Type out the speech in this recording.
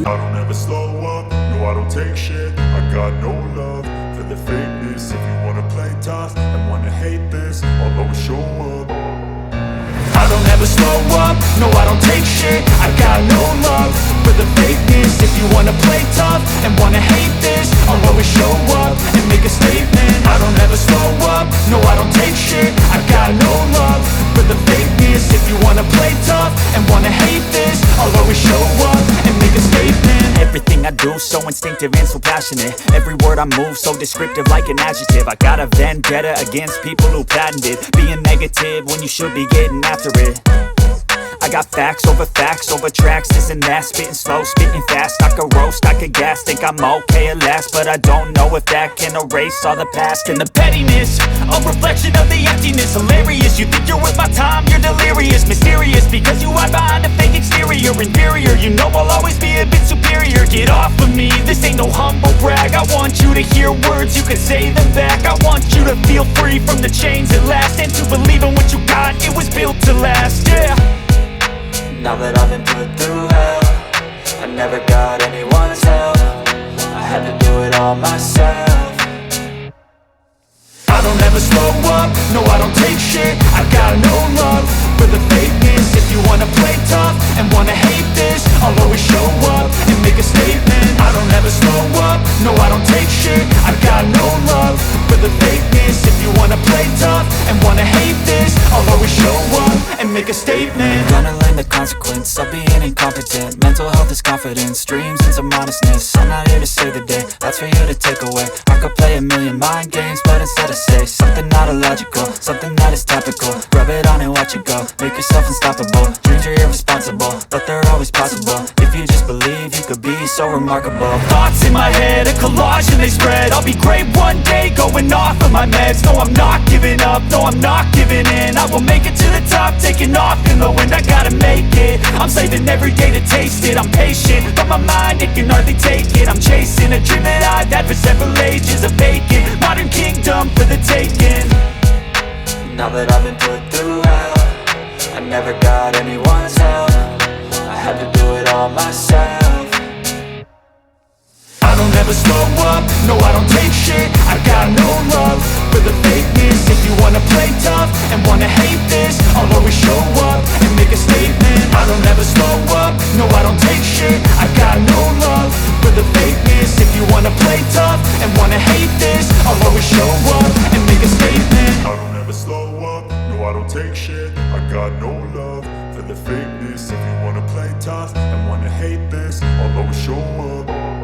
I don't ever slow up, no I don't take shit. I got no love for the fakeness. If you wanna play tough and wanna hate this, I'll always show up. I don't ever slow up, no I don't take shit. I got no love for the fakeness. If you wanna play tough and wanna hate this, I'll always show up and make a statement. I don't ever slow up, no I don't take shit. I got no love for the fakeness. If you wanna play tough and wanna hate this, I'll always show up and make a statement. Everything I do so instinctive and so passionate. Every word I move so descriptive like an adjective. I got a vendetta against people who patented being negative when you should be getting after it. I got facts over tracks, this and that. Spitting slow, spitting fast, I could roast, I could gas. Think I'm okay at last, but I don't know if that can erase all the past. And the pettiness, a reflection of the emptiness. Hilarious, you think you're with my time, you're delirious. Mysterious, because you hide behind a fake exterior. Inferior, you know I'll always be a bit superior. Get off of me, this ain't no humble brag. I want you to hear words, you can say them back. I want you to feel free from the chains at last, and to believe in what you got, it was built to last, yeah. Now that I've been put through hell, I never got anyone's help. I had to do it all myself. I don't ever slow up, no I don't take shit. I got no love for the fakeness. If you wanna play tough and wanna hate this, I'll always show up and make a statement. I don't ever slow up, no I don't take shit. I got no love for the fakeness. If you wanna play tough and wanna hate this, I'll always show up and make a statement. Gonna learn the consequence of being incompetent. Mental health is confidence, dreams and some modestness. I'm not here to save the day, that's for you to take away. I could play a million mind games, but instead I say something not illogical, something that is topical. Rub it on and watch it go, make yourself unstoppable. Dreams are irresponsible, but they're always possible. If you just believe, you could be so remarkable. Thoughts in my head, a collage and they spread. I'll be great one day, going off of my meds. No, I'm not giving up, no, I'm not giving in. I will make it to the top, taking off in the wind. I gotta make it, I'm saving every day to taste it. I'm patient, but my mind, it can hardly take it. I'm chasing a dream that I've had for several ages. A vacant, modern kingdom for the taking. Now that I've been put through hell, I never got anyone's help. play tough and wanna hate this, I'll always show up and make a statement. I don't ever slow up, no I don't take shit. I got no love for the fakeness. If you wanna play tough and wanna hate this, I'll always show up and make a statement. I don't ever slow up, no I don't take shit. I got no love for the fakeness. If you wanna play tough and wanna hate this, I'll always show up.